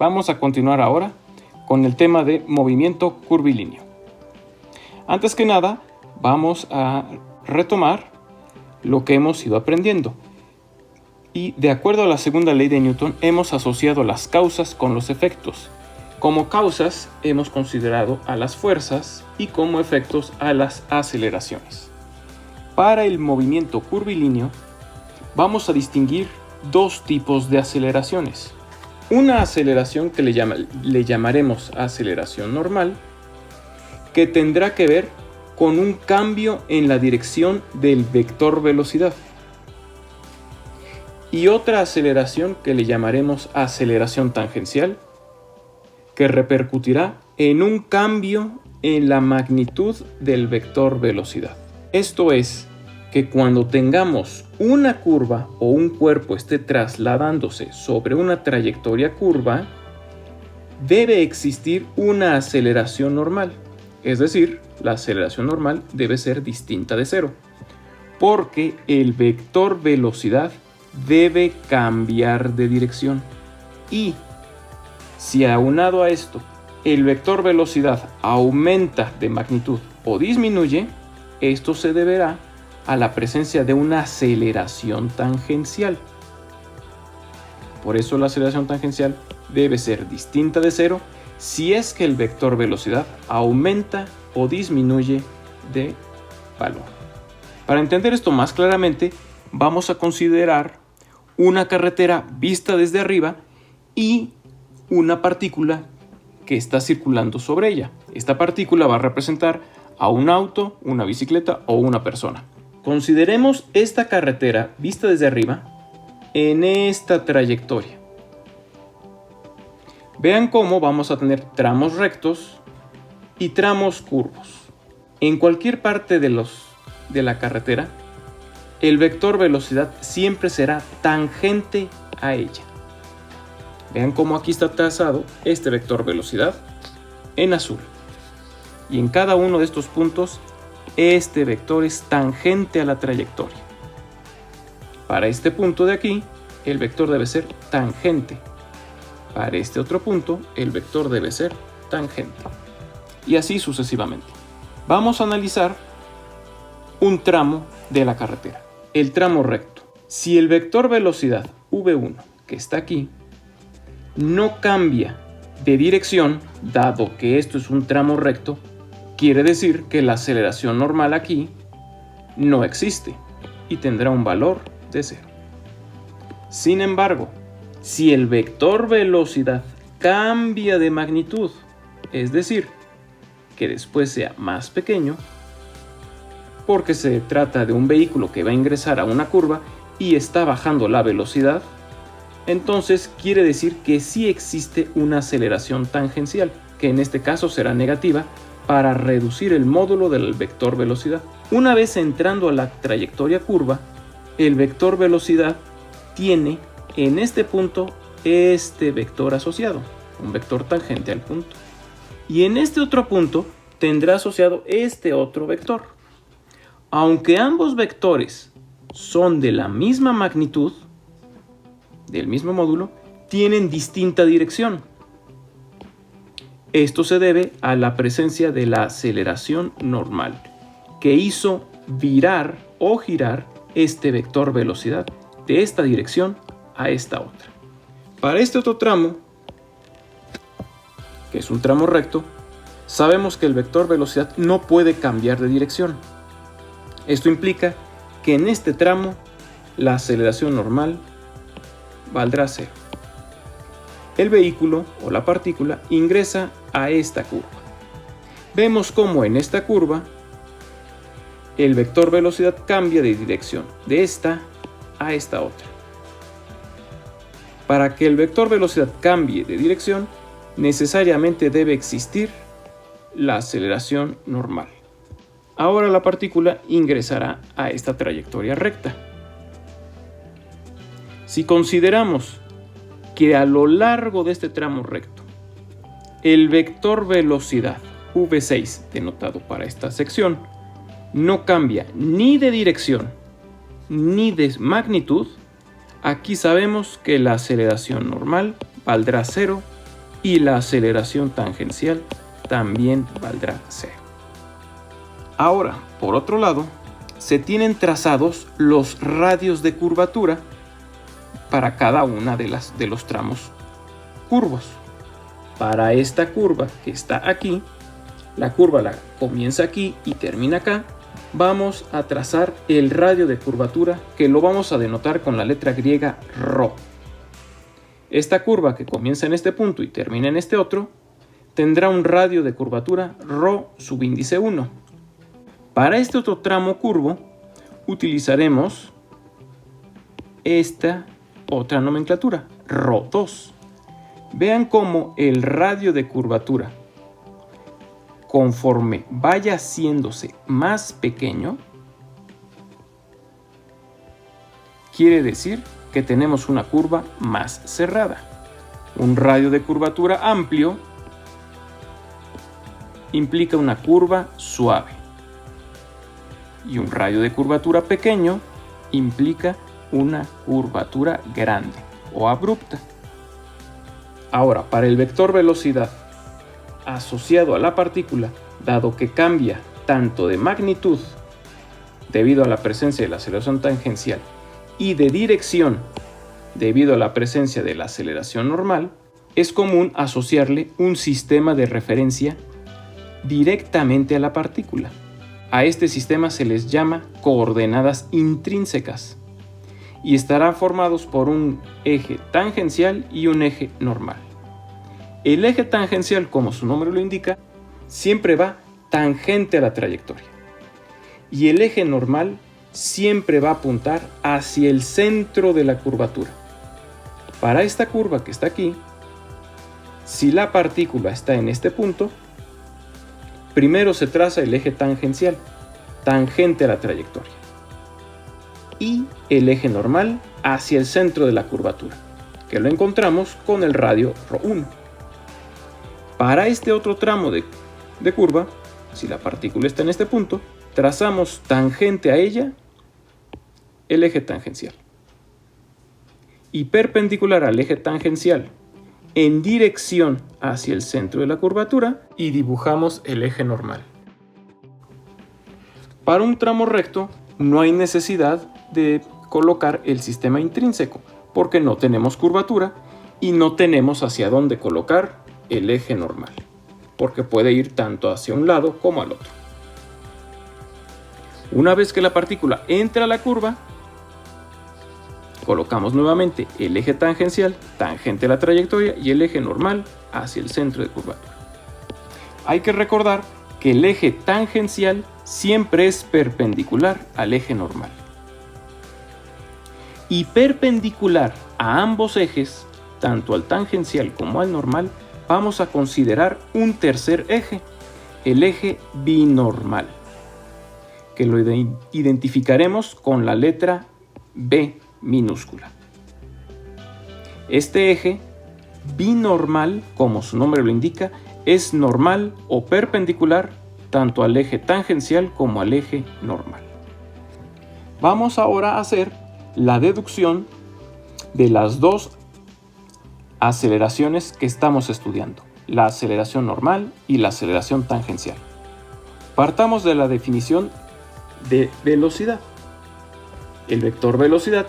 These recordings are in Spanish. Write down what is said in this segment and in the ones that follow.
Vamos a continuar ahora con el tema de movimiento curvilíneo. Antes que nada, vamos a retomar lo que hemos ido aprendiendo. Y de acuerdo a la segunda ley de Newton, hemos asociado las causas con los efectos. Como causas hemos considerado a las fuerzas y como efectos a las aceleraciones. Para el movimiento curvilíneo vamos a distinguir dos tipos de aceleraciones. Una aceleración que le llamaremos aceleración normal, que tendrá que ver con un cambio en la dirección del vector velocidad. Y otra aceleración que le llamaremos aceleración tangencial, que repercutirá en un cambio en la magnitud del vector velocidad. Esto es, que cuando tengamos una curva o un cuerpo esté trasladándose sobre una trayectoria curva, debe existir una aceleración normal. Es decir, la aceleración normal debe ser distinta de cero, porque el vector velocidad debe cambiar de dirección. Y si aunado a esto, el vector velocidad aumenta de magnitud o disminuye, esto se deberá a la presencia de una aceleración tangencial. Por eso la aceleración tangencial debe ser distinta de cero si es que el vector velocidad aumenta o disminuye de valor. Para entender esto más claramente, vamos a considerar una carretera vista desde arriba y una partícula que está circulando sobre ella. Esta partícula va a representar a un auto, una bicicleta o una persona. Consideremos esta carretera vista desde arriba en esta trayectoria. Vean cómo vamos a tener tramos rectos y tramos curvos. En cualquier parte de la carretera, el vector velocidad siempre será tangente a ella. Vean cómo aquí está trazado este vector velocidad en azul. Y en cada uno de estos puntos, este vector es tangente a la trayectoria. Para este punto de aquí, el vector debe ser tangente. Para este otro punto, el vector debe ser tangente. Y así sucesivamente. Vamos a analizar un tramo de la carretera. El tramo recto. Si el vector velocidad V1, que está aquí, no cambia de dirección, dado que esto es un tramo recto, quiere decir que la aceleración normal aquí no existe y tendrá un valor de cero. Sin embargo, si el vector velocidad cambia de magnitud, es decir, que después sea más pequeño, porque se trata de un vehículo que va a ingresar a una curva y está bajando la velocidad, entonces quiere decir que sí existe una aceleración tangencial, que en este caso será negativa, para reducir el módulo del vector velocidad. Una vez entrando a la trayectoria curva, el vector velocidad tiene en este punto este vector asociado, un vector tangente al punto. Y en este otro punto tendrá asociado este otro vector. Aunque ambos vectores son de la misma magnitud, del mismo módulo, tienen distinta dirección. Esto se debe a la presencia de la aceleración normal, que hizo virar o girar este vector velocidad de esta dirección a esta otra. Para este otro tramo, que es un tramo recto, sabemos que el vector velocidad no puede cambiar de dirección. Esto implica que en este tramo la aceleración normal valdrá cero. El vehículo o la partícula ingresa a esta curva. Vemos cómo en esta curva el vector velocidad cambia de dirección, de esta a esta otra. Para que el vector velocidad cambie de dirección, necesariamente debe existir la aceleración normal. Ahora la partícula ingresará a esta trayectoria recta. Si consideramos que a lo largo de este tramo recto, el vector velocidad V6, denotado para esta sección, no cambia ni de dirección ni de magnitud, aquí sabemos que la aceleración normal valdrá cero y la aceleración tangencial también valdrá 0. Ahora, por otro lado, se tienen trazados los radios de curvatura para cada una de los tramos curvos. Para esta curva que está aquí, la curva comienza aquí y termina acá, vamos a trazar el radio de curvatura que lo vamos a denotar con la letra griega ρ. Esta curva que comienza en este punto y termina en este otro, tendrá un radio de curvatura ρ subíndice 1. Para este otro tramo curvo, utilizaremos esta otra nomenclatura, ρ2. Vean cómo el radio de curvatura, conforme vaya haciéndose más pequeño, quiere decir que tenemos una curva más cerrada. Un radio de curvatura amplio implica una curva suave. Y un radio de curvatura pequeño implica una curvatura grande o abrupta. Ahora, para el vector velocidad asociado a la partícula, dado que cambia tanto de magnitud debido a la presencia de la aceleración tangencial y de dirección debido a la presencia de la aceleración normal, es común asociarle un sistema de referencia directamente a la partícula. A este sistema se les llama coordenadas intrínsecas y estarán formados por un eje tangencial y un eje normal. El eje tangencial, como su nombre lo indica, siempre va tangente a la trayectoria y el eje normal siempre va a apuntar hacia el centro de la curvatura. Para esta curva que está aquí, si la partícula está en este punto, primero se traza el eje tangencial, tangente a la trayectoria, y el eje normal hacia el centro de la curvatura, que lo encontramos con el radio ρ1. Para este otro tramo de curva, si la partícula está en este punto, trazamos tangente a ella el eje tangencial y perpendicular al eje tangencial en dirección hacia el centro de la curvatura y dibujamos el eje normal. Para un tramo recto no hay necesidad de colocar el sistema intrínseco porque no tenemos curvatura y no tenemos hacia dónde colocar el eje normal, porque puede ir tanto hacia un lado como al otro. Una vez que la partícula entra a la curva, colocamos nuevamente el eje tangencial, tangente a la trayectoria, y el eje normal hacia el centro de curvatura. Hay que recordar que el eje tangencial siempre es perpendicular al eje normal. Y perpendicular a ambos ejes, tanto al tangencial como al normal, vamos a considerar un tercer eje, el eje binormal, que lo identificaremos con la letra B minúscula. Este eje binormal, como su nombre lo indica, es normal o perpendicular tanto al eje tangencial como al eje normal. Vamos ahora a hacer la deducción de las dos aceleraciones que estamos estudiando, la aceleración normal y la aceleración tangencial. Partamos de la definición de velocidad. El vector velocidad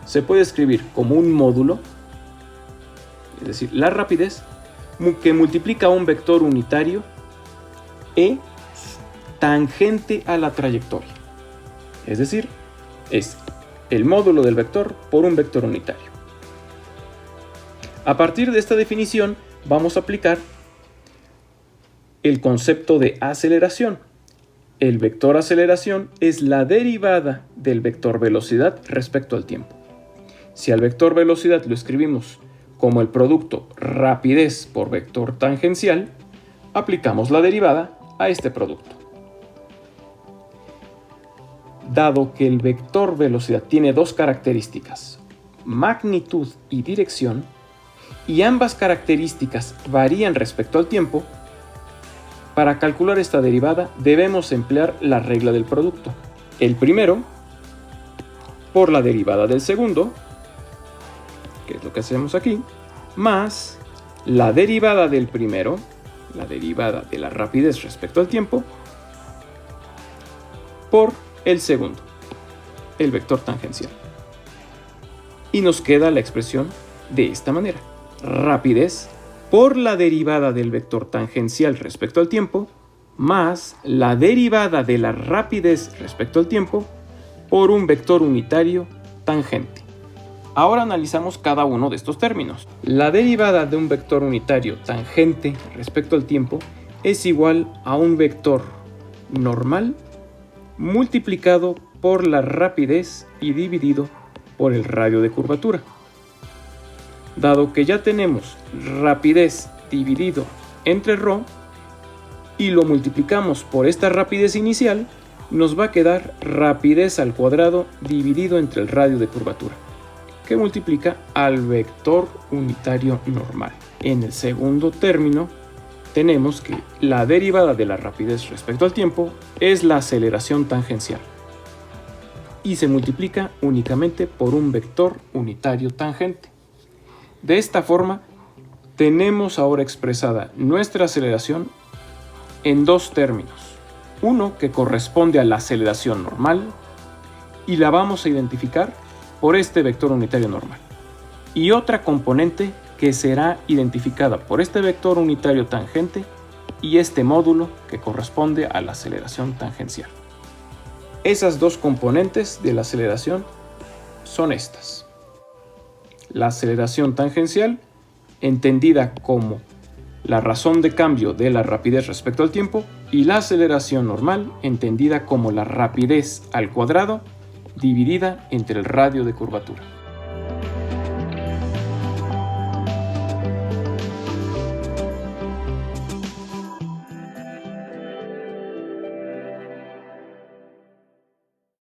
se puede escribir como un módulo, es decir, la rapidez, que multiplica un vector unitario e tangente a la trayectoria. Es decir, es el módulo del vector por un vector unitario. A partir de esta definición vamos a aplicar el concepto de aceleración. El vector aceleración es la derivada del vector velocidad respecto al tiempo. Si al vector velocidad lo escribimos como el producto rapidez por vector tangencial, aplicamos la derivada a este producto. Dado que el vector velocidad tiene dos características, magnitud y dirección, y ambas características varían respecto al tiempo, para calcular esta derivada debemos emplear la regla del producto. El primero por la derivada del segundo, que es lo que hacemos aquí, más la derivada del primero, la derivada de la rapidez respecto al tiempo, por el segundo, el vector tangencial. Y nos queda la expresión de esta manera: rapidez por la derivada del vector tangencial respecto al tiempo, más la derivada de la rapidez respecto al tiempo por un vector unitario tangente. Ahora analizamos cada uno de estos términos. La derivada de un vector unitario tangente respecto al tiempo es igual a un vector normal multiplicado por la rapidez y dividido por el radio de curvatura. Dado que ya tenemos rapidez dividido entre ρ y lo multiplicamos por esta rapidez inicial, nos va a quedar rapidez al cuadrado dividido entre el radio de curvatura, que multiplica al vector unitario normal. En el segundo término tenemos que la derivada de la rapidez respecto al tiempo es la aceleración tangencial y se multiplica únicamente por un vector unitario tangente. De esta forma, tenemos ahora expresada nuestra aceleración en dos términos. Uno que corresponde a la aceleración normal y la vamos a identificar por este vector unitario normal. Y otra componente que será identificada por este vector unitario tangente y este módulo que corresponde a la aceleración tangencial. Esas dos componentes de la aceleración son estas: la aceleración tangencial, entendida como la razón de cambio de la rapidez respecto al tiempo, y la aceleración normal, entendida como la rapidez al cuadrado dividida entre el radio de curvatura.